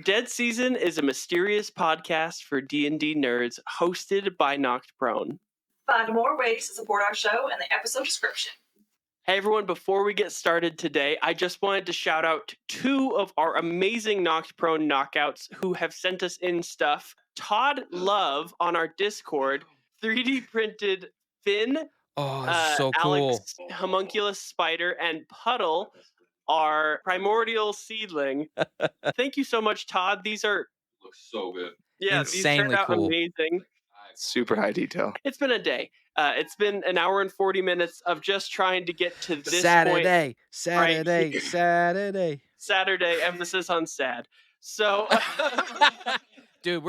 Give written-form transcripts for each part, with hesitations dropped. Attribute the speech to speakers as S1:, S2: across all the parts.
S1: Dead Season is a mysterious podcast for D&D nerds hosted by Knocked Prone.
S2: Find more ways to support our show in the episode description.
S1: Hey everyone, before we get started today, I just wanted to shout out two of our amazing Knocked Prone knockouts who have sent us in stuff. Todd Love on our Discord, 3D printed Finn,
S3: so cool.
S1: Alex, Homunculus Spider, and Puddle, our primordial seedling. Thank you so much, Todd. These are...
S4: Looks so good.
S1: Yeah,
S3: Insanely
S1: these turned out
S3: cool.
S1: amazing.
S4: Super high detail.
S1: It's been a day. It's been an hour and 40 minutes of just trying to get to this point.
S3: Saturday.
S1: Saturday, emphasis on sad. So,
S3: Dude,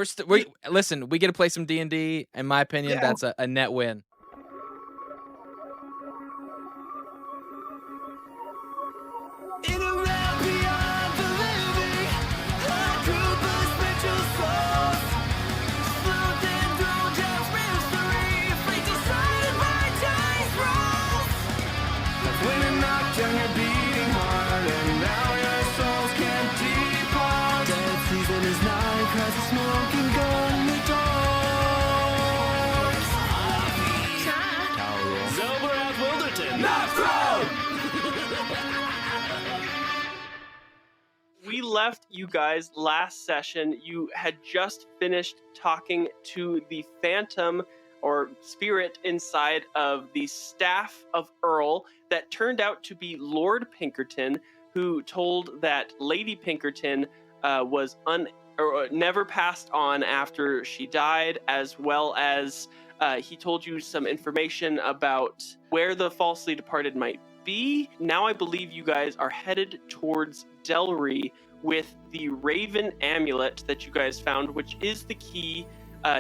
S3: listen, we get to play some D&D. In my opinion, that's a net win.
S1: we left you guys last session. You had just finished talking to the phantom or spirit inside of the staff of Earl that turned out to be Lord Pinkerton, who told that Lady Pinkerton was never passed on after she died, as well as he told you some information about where the falsely departed might be. Now I believe you guys are headed towards Delry with the Raven amulet that you guys found, which is the key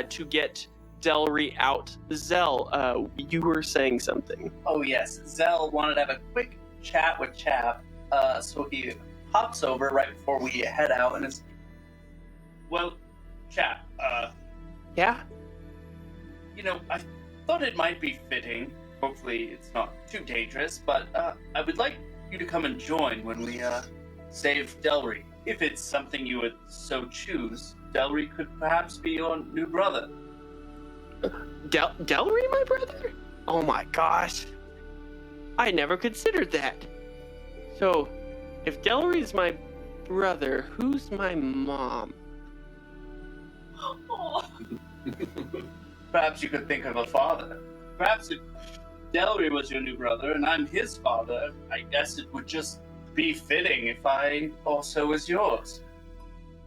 S1: to get Delry out. Zell, you were saying something.
S5: Oh yes, Zell wanted to have a quick chat with Chap, so he hops over right before we head out and is... Well, Chap,
S1: Yeah?
S5: you know, I thought it might be fitting, hopefully it's not too dangerous, but I would like you to come and join when we save Delry. If it's something you would so choose, Delry could perhaps be your new brother.
S1: Delry, my brother? Oh my gosh. I never considered that. So, if Delry's my brother, who's my mom?
S5: Perhaps you could think of a father. Perhaps if Delry was your new brother and I'm his father, I guess it would just be fitting if I also was yours.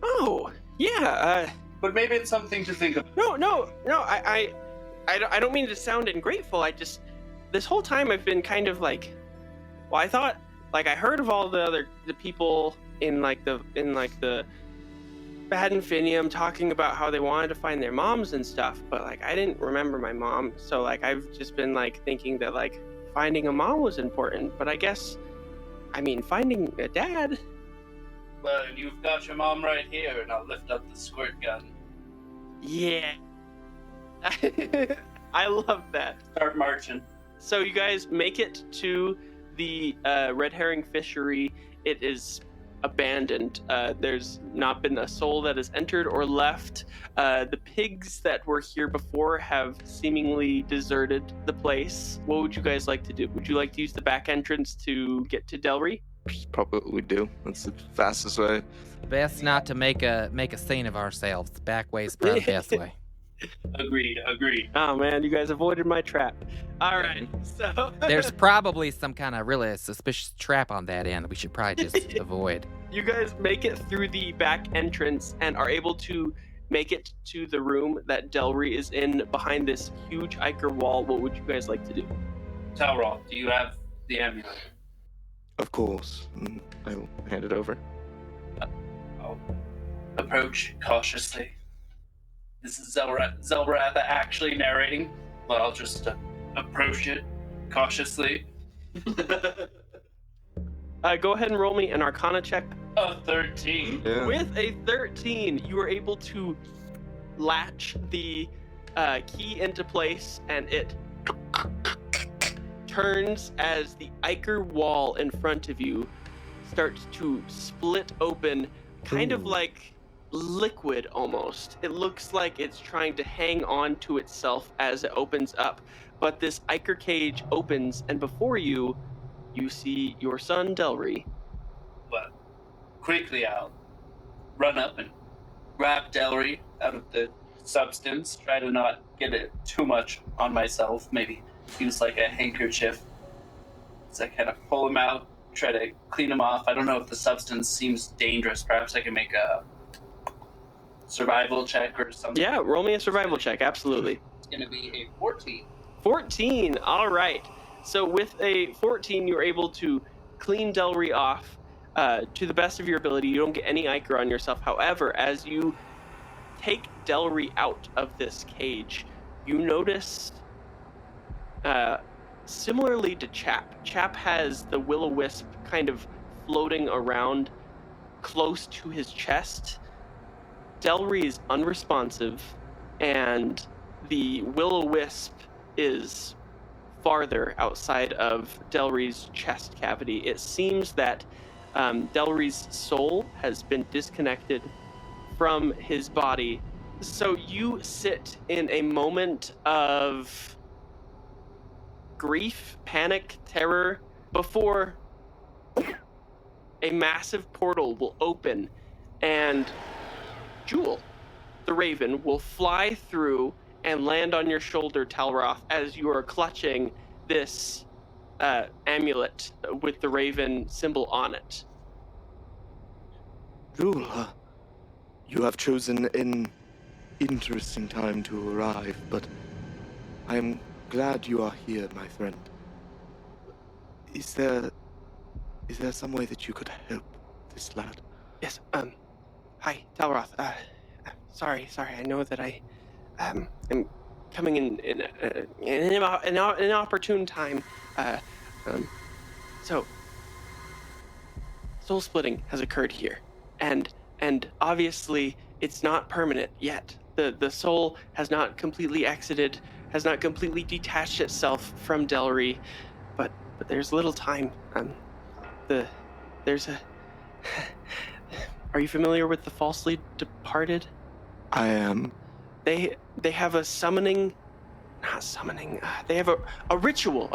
S1: Oh, yeah,
S5: But maybe it's something to think of.
S1: No, I don't mean to sound ungrateful. This whole time I've been kind of like, well, I thought, like, I heard of all the people in the Bad Infinium talking about how they wanted to find their moms and stuff, but like I didn't remember my mom, so like I've just been like thinking that like finding a mom was important, but I guess, I mean, finding a dad.
S5: Well, you've got your mom right here, and I'll lift up the squirt gun.
S1: Yeah. I love that.
S5: Start marching.
S1: So you guys make it to the red herring fishery. It is abandoned. There's not been a soul that has entered or left. The pigs that were here before have seemingly deserted the place. What would you guys like to do? Would you like to use the back entrance to get to Delry?
S4: Probably what we do. That's the fastest way.
S3: Best not to make a scene of ourselves. The back way is probably the best way.
S5: Agreed.
S1: Oh man, you guys avoided my trap. All right, so
S3: There's probably some kind of really suspicious trap on that end that we should probably just avoid.
S1: you guys make it through the back entrance and are able to make it to the room that Delry is in behind this huge ichor wall. What would you guys like to do?
S5: Talroth, do you have the amulet?
S4: Of course. I will hand it over.
S5: I'll approach cautiously. This is Xelborath actually narrating. Well, I'll just approach it cautiously.
S1: Go ahead and roll me an Arcana check.
S5: A 13.
S4: Yeah.
S1: With a 13, you are able to latch the key into place, and it turns as the ichor wall in front of you starts to split open, kind of like liquid almost. It looks like it's trying to hang on to itself as it opens up. But this ichor cage opens, and before you see your son, Delry.
S5: But quickly, I'll run up and grab Delry out of the substance. Try to not get it too much on myself. Maybe use like a handkerchief. So I kind of pull him out, try to clean him off. I don't know if the substance seems dangerous. Perhaps I can make a survival check or something.
S1: Yeah, roll me a survival check, absolutely.
S5: It's going to be a 14.
S1: 14, all right. So with a 14, you're able to clean Delry off to the best of your ability. You don't get any ichor on yourself. However, as you take Delry out of this cage, you notice, similarly to Chap has the will-o-wisp kind of floating around close to his chest. Delry is unresponsive, and the will-o-wisp is farther outside of Delry's chest cavity. It seems that Delry's soul has been disconnected from his body. So you sit in a moment of grief, panic, terror, before a massive portal will open and Jewel, the raven, will fly through and land on your shoulder, Talroth, as you are clutching this amulet with the raven symbol on it.
S4: Jewel, you have chosen an interesting time to arrive, but I am glad you are here, my friend. Is there some way that you could help this lad?
S1: Yes, hi, Talroth. Sorry, I know that I am coming in an opportune time. So, soul splitting has occurred here, and obviously it's not permanent yet. The soul has not completely exited, has not completely detached itself from Delry, but there's little time. There's a. Are you familiar with the falsely departed?
S4: I am.
S1: They have a summoning, not summoning. They have a ritual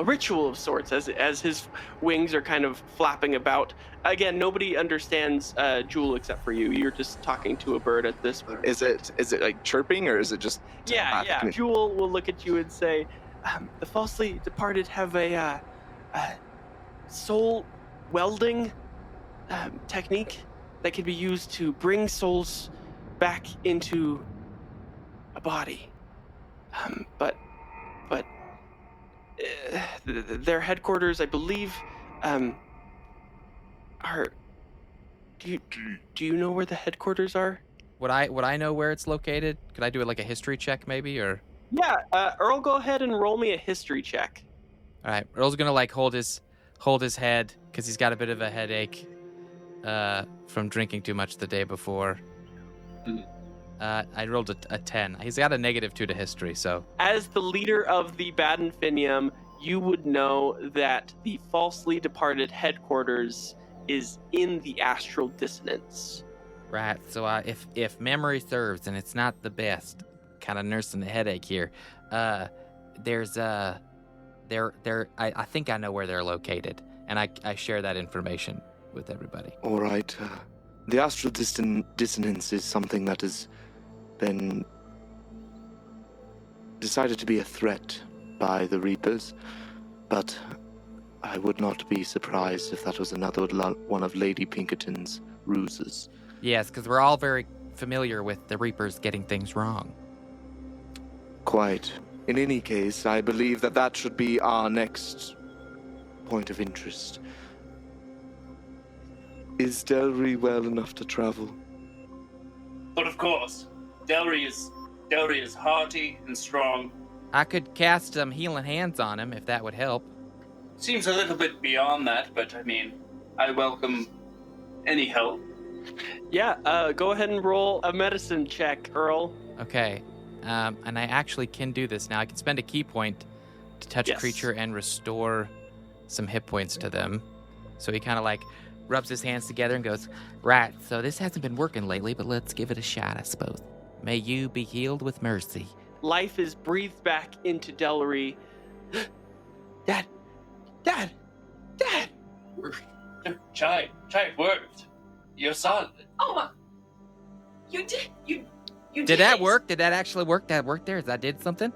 S1: of sorts as his wings are kind of flapping about. Again, nobody understands Jewel except for you. You're just talking to a bird at this point.
S6: Is it like chirping, or is it just?
S1: Yeah. Jewel will look at you and say, "The falsely departed have a soul welding technique that can be used to bring souls back into a body. But their headquarters, I believe, are. Do you know where the headquarters are?
S3: Would I know where it's located? Could I do it like a history check maybe, or?
S1: Yeah, Earl, go ahead and roll me a history check.
S3: All right, Earl's gonna like hold his head because he's got a bit of a headache from drinking too much the day before. I rolled a 10. He's got a -2 to history, so.
S1: As the leader of the Badenfinium, you would know that the falsely departed headquarters is in the astral dissonance.
S3: Right. So if memory serves, and it's not the best, kind of nursing the headache here. I think I know where they're located, and I share that information with everybody.
S4: All right. The astral dissonance is something that has been decided to be a threat by the Reapers, but I would not be surprised if that was another one of Lady Pinkerton's ruses.
S3: Yes, because we're all very familiar with the Reapers getting things wrong.
S4: Quite. In any case, I believe that should be our next point of interest. Is Delry well enough to travel?
S5: But of course, Delry is hearty and strong.
S3: I could cast some healing hands on him if that would help.
S5: Seems a little bit beyond that, but I mean, I welcome any help.
S1: Yeah, go ahead and roll a medicine check, Earl.
S3: Okay, and I actually can do this now. I can spend a key point to touch a
S1: Yes.
S3: creature and restore some hit points to them. So he kind of like rubs his hands together and goes, right, so this hasn't been working lately, but let's give it a shot, I suppose. May you be healed with mercy.
S1: Life is breathed back into Delry. Dad! Dad! Dad!
S5: Chai, it worked. Your son.
S2: Oh my! You did. You
S3: Did that work? Did that actually work? That worked there? I did something?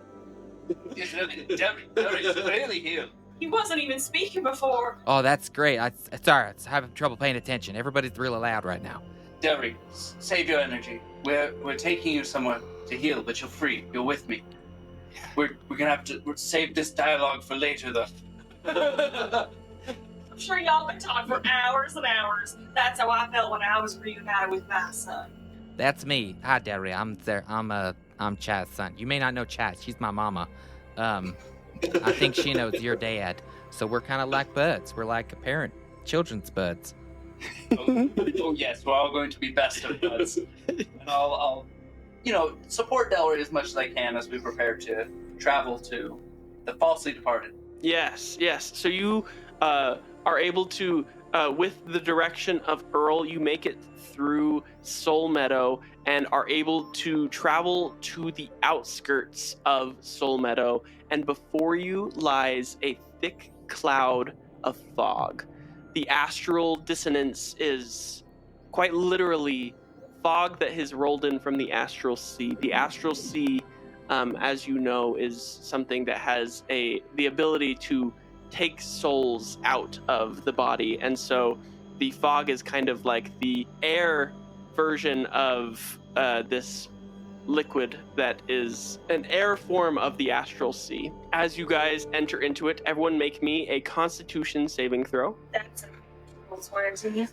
S5: Delry's really healed.
S2: He wasn't even speaking before.
S3: Oh, that's great. Sorry, I'm having trouble paying attention. Everybody's really loud right now.
S5: Delry, save your energy. We're taking you somewhere to heal, but you're free. You're with me. We're gonna have to save this dialogue for later, though.
S2: I'm sure y'all been talking for hours and hours. That's how I felt when I was reunited with my son.
S3: That's me. Hi, Delry. I'm Chai's son. You may not know Chai. She's my mama. I think she knows your dad. So we're kind of like buds. We're like children's buds.
S5: Oh yes, we're all going to be best of buds. And I'll support Delry as much as I can as we prepare to travel to the falsely departed.
S1: Yes. So you are able to, with the direction of Earl, you make it through Soul Meadow and are able to travel to the outskirts of Soul Meadow. And before you lies a thick cloud of fog. The astral dissonance is quite literally fog that has rolled in from the astral sea. The astral sea, as you know, is something that has the ability to take souls out of the body. And so the fog is kind of like the air version of this liquid that is an air form of the astral sea. As you guys enter into it, everyone make me a Constitution saving throw.
S2: That's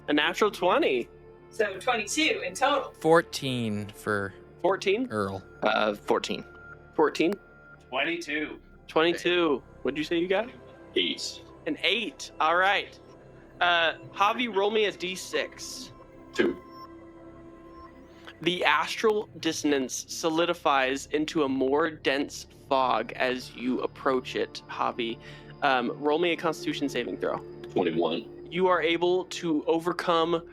S2: a
S1: natural 20.
S2: So 22 in total.
S3: 14 for
S1: 14.
S3: Earl.
S6: 14.
S1: 14.
S5: 22.
S1: 22. What'd you say you got?
S7: 8.
S1: An 8. All right. Javi, roll me a d6.
S7: 2.
S1: The astral dissonance solidifies into a more dense fog as you approach it, Javi. Roll me a Constitution saving throw.
S7: 21.
S1: You are able to overcome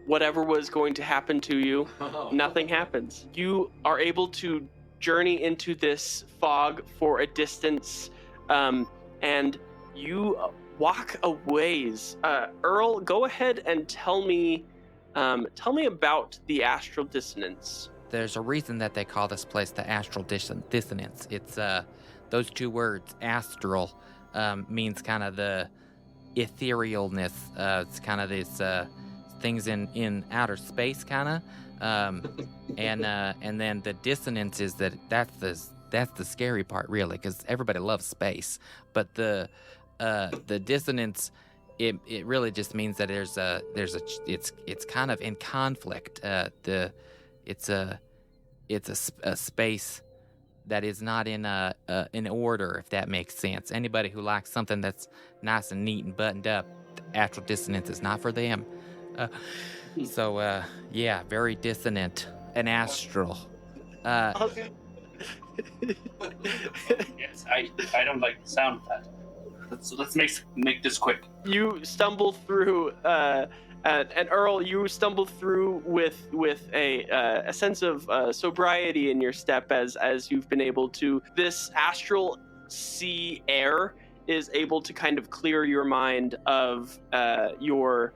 S1: whatever was going to happen to you. Nothing happens. You are able to journey into this fog for a distance, and you walk a ways. Earl, go ahead and tell me about the astral dissonance.
S3: There's a reason that they call this place the astral dissonance. It's those two words, astral, means kind of the etherealness. It's kind of this things in outer space, kind of, and then the dissonance is that's the scary part, really, because everybody loves space, but the dissonance. It really just means that it's kind of in conflict. It's a space that is not in order, if that makes sense. Anybody who likes something that's nice and neat and buttoned up, the astral dissonance is not for them. Yeah, very dissonant and astral.
S1: Okay.
S5: Yes, I don't like the sound of that. Let's make this quick.
S1: You stumble through, and Earl, you stumble through with a sense of sobriety in your step as you've been able to. This astral sea air is able to kind of clear your mind of your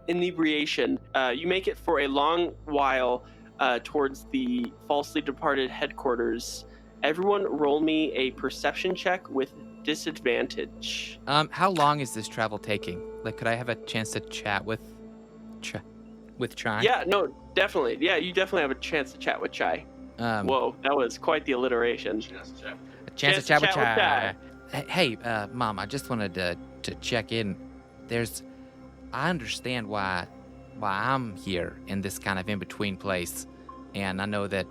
S1: inebriation. You make it for a long while towards the falsely departed headquarters. Everyone roll me a perception check with disadvantage.
S3: How long is this travel taking? Like, could I have a chance to chat with Chai?
S1: Yeah, no, definitely. Yeah, you definitely have a chance to chat with Chai. Whoa, that was quite the alliteration.
S3: A chance to chat with Chai. Hey, Mom, I just wanted to check in. I understand why I'm here in this kind of in-between place, and I know that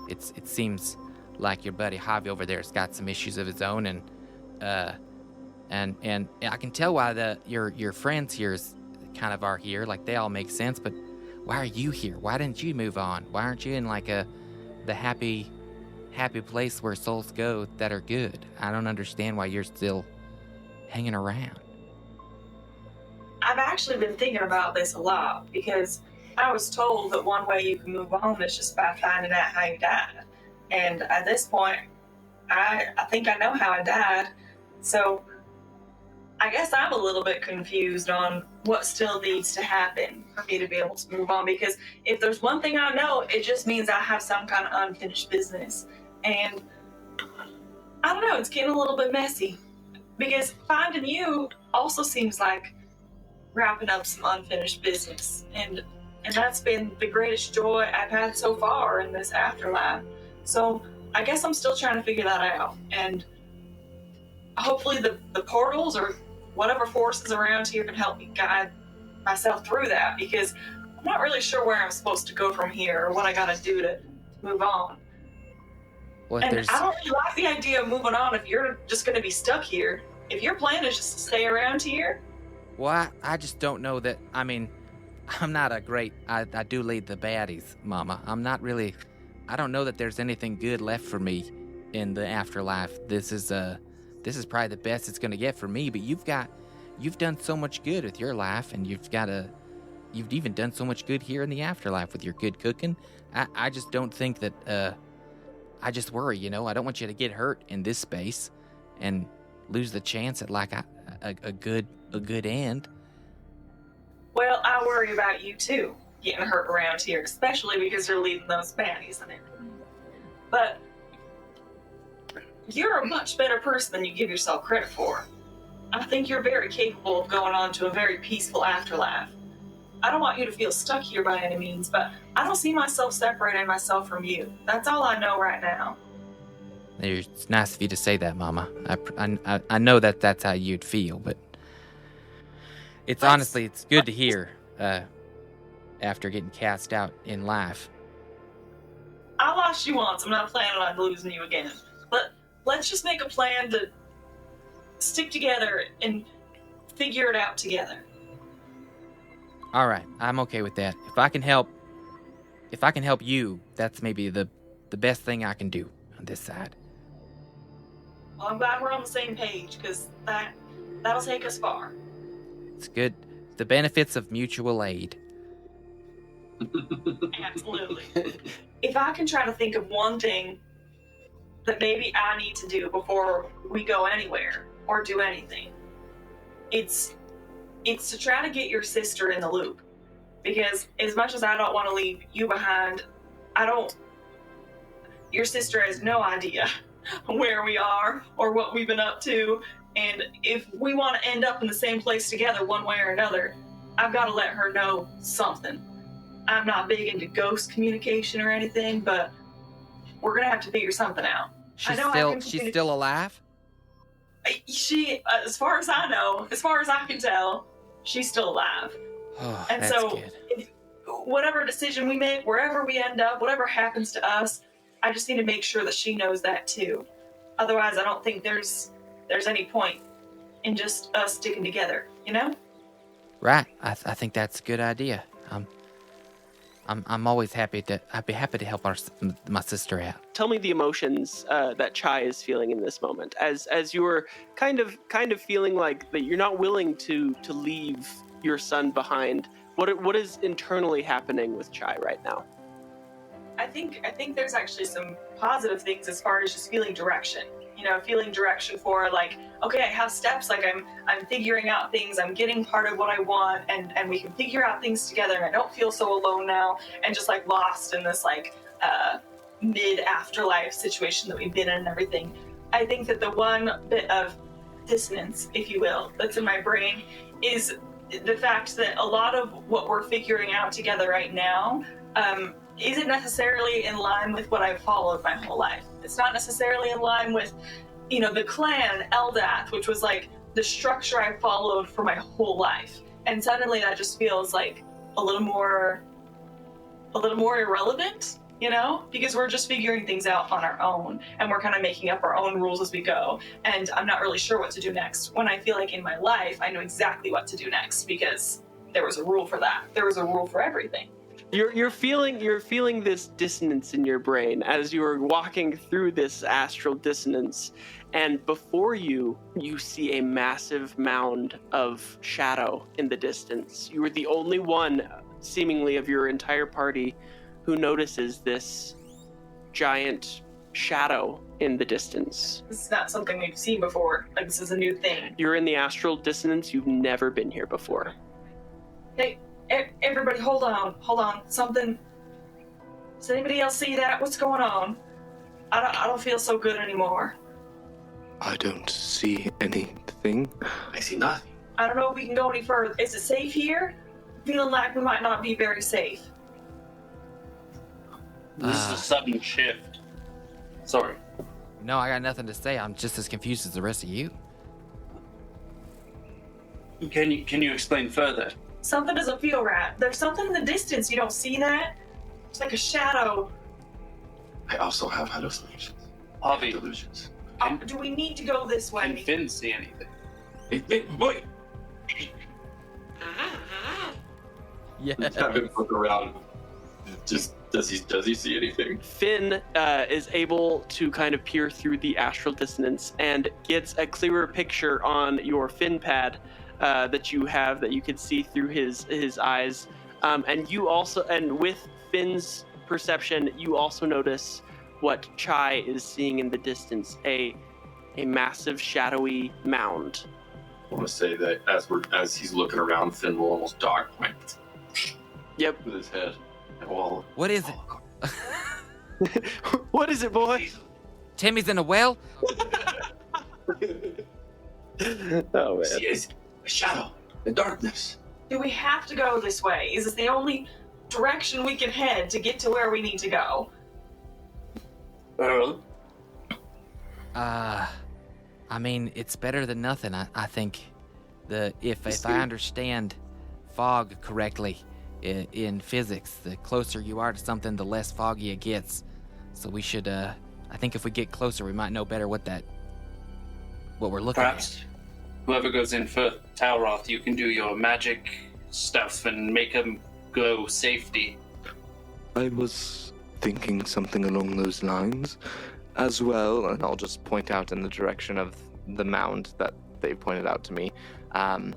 S3: it seems like your buddy Javi over there has got some issues of his own, and I can tell why your friends here are here. Like, they all make sense, but why are you here? Why didn't you move on? Why aren't you in like the happy place where souls go that are good? I don't understand why you're still hanging around.
S2: I've actually been thinking about this a lot because I was told that one way you can move on is just by finding out how you died. And at this point, I think I know how I died. So I guess I'm a little bit confused on what still needs to happen for me to be able to move on. Because if there's one thing I know, it just means I have some kind of unfinished business. And I don't know, it's getting a little bit messy. Because finding you also seems like wrapping up some unfinished business. And that's been the greatest joy I've had so far in this afterlife. So I guess I'm still trying to figure that out. And hopefully the portals or whatever forces around here can help me guide myself through that, because I'm not really sure where I'm supposed to go from here or what I gotta do to move on.
S3: Well,
S2: And I don't really like the idea of moving on if you're just gonna be stuck here. If your plan is just to stay around here.
S3: Well, I just don't know that. I mean, I'm not a great. I do lead the baddies, Mama. I'm not really. I don't know that there's anything good left for me in the afterlife. This is probably the best it's gonna get for me. But you've done so much good with your life, and you've even done so much good here in the afterlife with your good cooking. I just don't think that. I just worry, I don't want you to get hurt in this space, and lose the chance at like a good end.
S2: Well, I worry about you too, getting hurt around here, especially because you're leading those baddies and everything. But you're a much better person than you give yourself credit for. I think you're very capable of going on to a very peaceful afterlife. I don't want you to feel stuck here by any means, but I don't see myself separating myself from you. That's all I know right now.
S3: It's nice of you to say that, Mama. I know that that's how you'd feel, but it's honestly, it's good to hear after getting cast out in life.
S2: I lost you once. I'm not planning on losing you again. But let's just make a plan to stick together and figure it out together.
S3: All right, I'm okay with that. If I can help you, that's maybe the best thing I can do on this side.
S2: Well, I'm glad we're on the same page, because that'll take us far.
S3: It's good. The benefits of mutual aid.
S2: Absolutely. If I can try to think of one thing that maybe I need to do before we go anywhere or do anything, it's to try to get your sister in the loop. Because as much as I don't want to leave you behind, your sister has no idea where we are or what we've been up to. And if we want to end up in the same place together one way or another, I've got to let her know something. I'm not big into ghost communication or anything, but we're going to have to figure something out.
S3: She's still alive?
S2: She, as far as I know, as far as I can tell, she's still alive.
S3: Oh,
S2: and
S3: that's
S2: so,
S3: good.
S2: Whatever decision we make, wherever we end up, whatever happens to us, I just need to make sure that she knows that too. Otherwise, I don't think there's any point in just us sticking together,
S3: Right. I think that's a good idea. I'm always happy I'd be happy to help my sister out.
S1: Tell me the emotions that Chai is feeling in this moment, as you're kind of feeling like that you're not willing to leave your son behind. What is internally happening with Chai right now?
S2: I think there's actually some positive things as far as just feeling direction. Feeling direction for like, okay, I have steps, like I'm figuring out things, I'm getting part of what I want, and we can figure out things together, and I don't feel so alone now and just like lost in this like mid-afterlife situation that we've been in and everything. I think that the one bit of dissonance, if you will, that's in my brain is the fact that a lot of what we're figuring out together right now isn't necessarily in line with what I've followed my whole life. It's not necessarily in line with, the clan Eldath, which was like the structure I followed for my whole life. And suddenly that just feels like a little more irrelevant, because we're just figuring things out on our own, and we're kind of making up our own rules as we go. And I'm not really sure what to do next, when I feel like in my life I know exactly what to do next, because there was a rule for that. There was a rule for everything.
S1: You're feeling this dissonance in your brain as you are walking through this astral dissonance, and before you see a massive mound of shadow in the distance. You are the only one, seemingly, of your entire party who notices this giant shadow in the distance.
S2: This is not something we've seen before. Like, this is a new thing.
S1: You're in the astral dissonance. You've never been here before.
S2: Hey, everybody, hold on. Something. Does anybody else see that? What's going on? I don't feel so good anymore.
S4: I don't see anything.
S7: I see nothing.
S2: I don't know if we can go any further. Is it safe here? Feeling like we might not be very safe.
S5: This is a sudden shift. Sorry.
S3: No, I got nothing to say. I'm just as confused as the rest of you.
S5: Can you explain further?
S2: Something doesn't feel right. There's something in the distance. You don't see that? It's like a shadow.
S7: I also have hallucinations.
S5: Javi,
S7: Delusions.
S2: Do we need to go this
S5: can
S2: way?
S5: Finn see anything?
S7: Hey, boy!
S3: Yeah.
S7: Let's have him look around. Just does he see anything?
S1: Finn is able to kind of peer through the astral dissonance and gets a clearer picture on your Finn pad that you have, that you can see through his eyes. And you also, and with Finn's perception, you also notice what Chai is seeing in the distance, a massive shadowy mound.
S7: I want to say that as he's looking around, Finn will almost dog point.
S1: Yep.
S7: With his head. Well,
S3: What is it?
S1: What is it, boy?
S3: Timmy's in a well?
S1: Oh, man.
S7: see a shadow, the darkness.
S2: Do we have to go this way? Is this the only direction we can head to get to where we need to go?
S5: Earl?
S3: I mean, it's better than nothing. I think if I understand fog correctly in physics, the closer you are to something, the less foggy it gets. So we should, I think if we get closer, we might know better what we're looking
S5: Perhaps whoever goes in for Talroth, you can do your magic stuff and make him go safety.
S4: I was thinking something along those lines as well, and I'll just point out in the direction of the mound that they pointed out to me. Can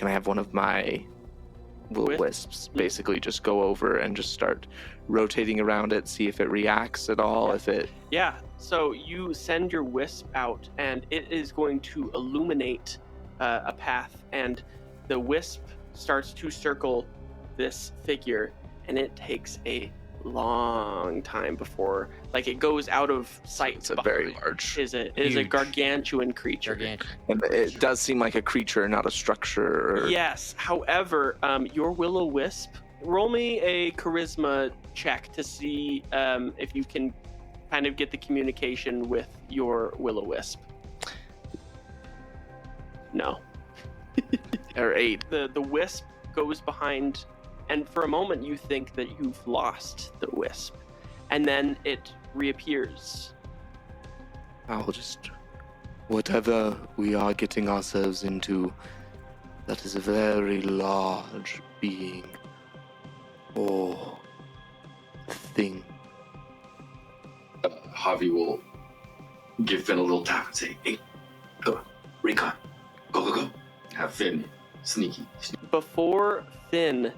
S4: I have one of my little wisps basically just go over and just start rotating around it, see if it reacts at all, if it...
S1: Yeah, so you send your wisp out, and it is going to illuminate a path, and the wisp starts to circle this figure, and it takes a long time before, like, it goes out of sight.
S4: It's a very large...
S1: It is a gargantuan creature.
S4: And it does seem like a creature, not a structure.
S1: Yes, however, your will-o-wisp, roll me a charisma check to see if you can kind of get the communication with your will-o-wisp. No.
S4: Or 8.
S1: The wisp goes behind, and for a moment you think that you've lost the wisp, and then it reappears.
S4: I'll just... Whatever we are getting ourselves into, that is a very large being. Or... thing.
S7: Javi will give Finn a little tap and say, hey, go, recon, go. Have Finn sneaky.
S1: Before Finn,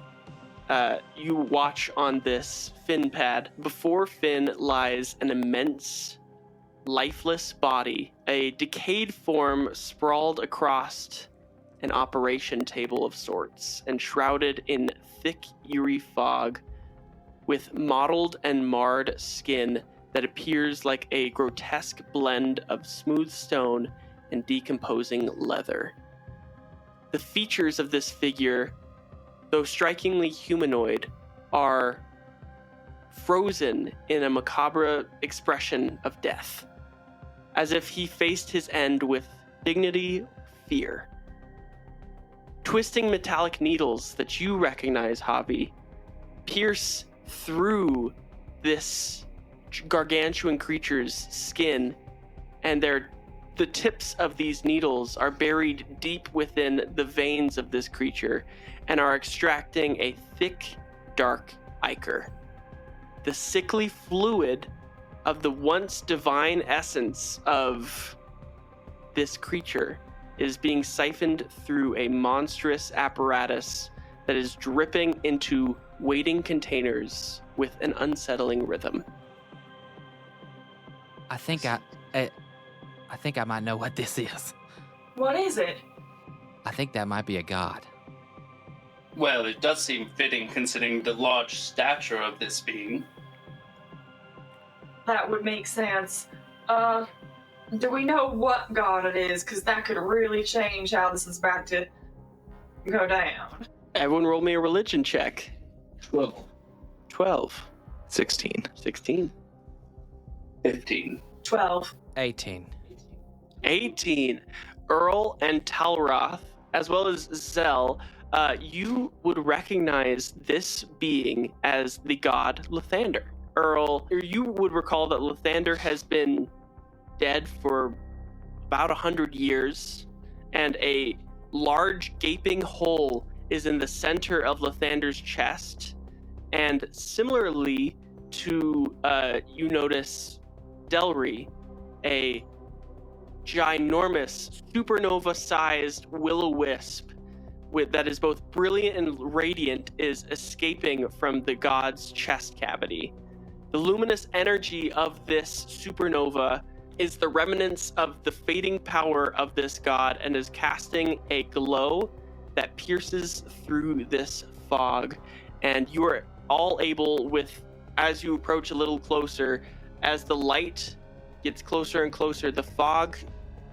S1: you watch on this Finn pad, before Finn lies an immense, lifeless body, a decayed form sprawled across an operation table of sorts, and shrouded in thick, eerie fog, with mottled and marred skin that appears like a grotesque blend of smooth stone and decomposing leather. The features of this figure, though strikingly humanoid, are frozen in a macabre expression of death, as if he faced his end with dignity or fear. Twisting metallic needles that you recognize, Javi, pierce through this gargantuan creature's skin, and the tips of these needles are buried deep within the veins of this creature and are extracting a thick, dark ichor. The sickly fluid of the once divine essence of this creature is being siphoned through a monstrous apparatus that is dripping into waiting containers with an unsettling rhythm.
S3: I think I might know what this is.
S2: What is it?
S3: I think that might be a god.
S5: Well, it does seem fitting considering the large stature of this being.
S2: That would make sense. Do we know what god it is? Because that could really change how this is about to go down.
S1: Everyone roll me a religion check. 12.
S6: 16.
S1: 16.
S5: 15.
S2: 12.
S3: 18.
S1: 18. Earl and Talroth, as well as Zell, you would recognize this being as the god Lathander. Earl, you would recall that Lathander has been dead for about 100 years, and a large gaping hole is in the center of Lathander's chest. And similarly to, you notice Delry, a ginormous supernova-sized will-o-wisp that is both brilliant and radiant is escaping from the god's chest cavity. The luminous energy of this supernova is the remnants of the fading power of this god and is casting a glow that pierces through this fog. And you are all able, as you approach a little closer, as the light gets closer and closer, the fog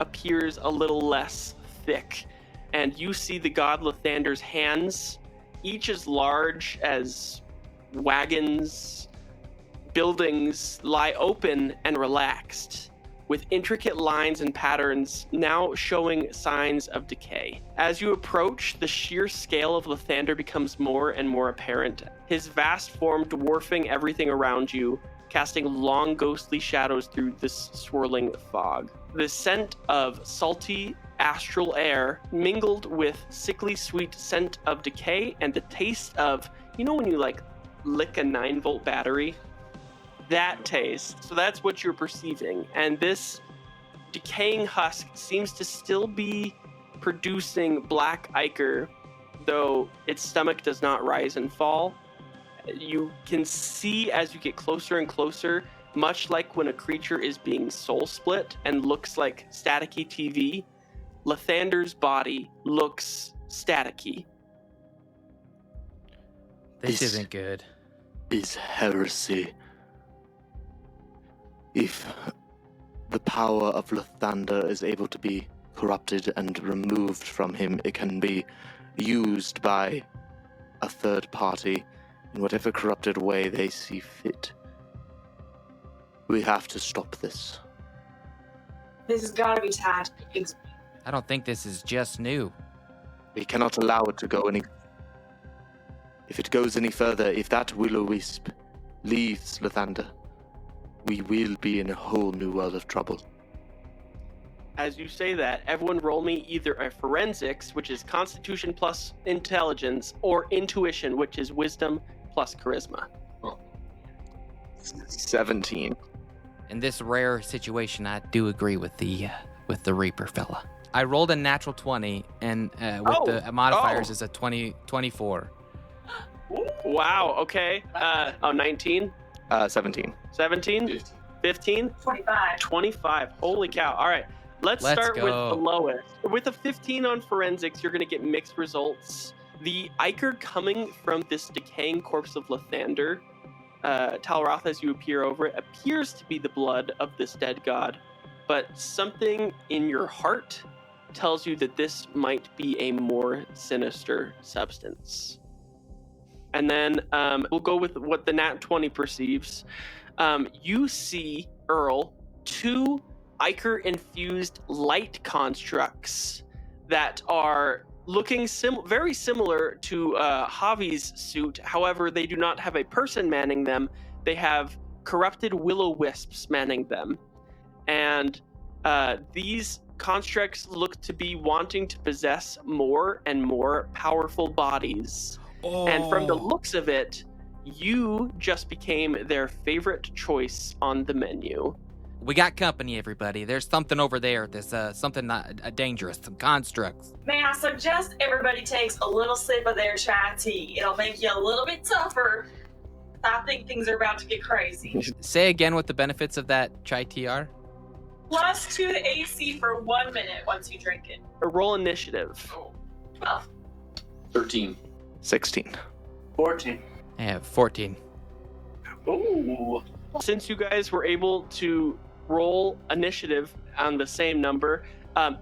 S1: appears a little less thick, and you see the god Lathander's hands, each as large as wagons, buildings, lie open and relaxed, with intricate lines and patterns now showing signs of decay. As you approach, the sheer scale of Lathander becomes more and more apparent, his vast form dwarfing everything around you, casting long ghostly shadows through this swirling fog. The scent of salty astral air mingled with sickly sweet scent of decay and the taste of, you know when you like lick a 9-volt battery? That taste. So that's what you're perceiving. And this decaying husk seems to still be producing black ichor, though its stomach does not rise and fall. You can see as you get closer and closer, much like when a creature is being soul split and looks like staticky TV, Lathander's body looks staticky.
S3: This isn't good.
S4: Is heresy. If the power of Lathander is able to be corrupted and removed from him, it can be used by a third party in whatever corrupted way they see fit. We have to stop this.
S2: This has got to be tied.
S3: I don't think this is just new.
S4: We cannot allow it to go any... If it goes any further, if that will-o-wisp leaves Lathander, we will be in a whole new world of trouble.
S1: As you say that, everyone roll me either a forensics, which is constitution plus intelligence, or intuition, which is wisdom plus charisma.
S6: 17.
S3: In this rare situation, I do agree with the Reaper fella. I rolled a natural 20, and with the modifiers is a 24.
S1: Wow, okay. 19?
S6: 17.
S1: 17? 15?
S2: 25.
S1: 25. Holy cow. All right. Let's start
S3: go.
S1: with the lowest. With a 15 on forensics, you're going to get mixed results. The ichor coming from this decaying corpse of Lathander, Talroth, as you appear over it, appears to be the blood of this dead god, but something in your heart tells you that this might be a more sinister substance. And then we'll go with what the Nat 20 perceives. You see, Earl, 2 ichor-infused light constructs that are looking very similar to Javi's suit. However, they do not have a person manning them. They have corrupted will-o-wisps manning them. And these constructs look to be wanting to possess more and more powerful bodies. And from the looks of it, you just became their favorite choice on the menu.
S3: We got company, everybody. There's something over there. There's something dangerous, some constructs.
S2: May I suggest everybody takes a little sip of their chai tea? It'll make you a little bit tougher. I think things are about to get crazy.
S3: Say again what the benefits of that chai tea are.
S2: +2 to AC for 1 minute once you drink it.
S1: Roll initiative.
S2: 12.
S7: 13.
S4: 16.
S5: 14.
S3: I have 14.
S5: Ooh.
S1: Since you guys were able to roll initiative on the same number,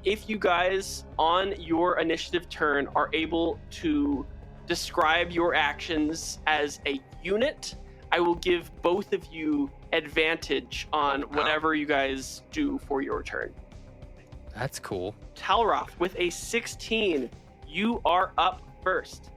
S1: if you guys on your initiative turn are able to describe your actions as a unit, I will give both of you advantage on whatever you guys do for your turn.
S3: That's cool.
S1: Talroth with a 16, you are up first.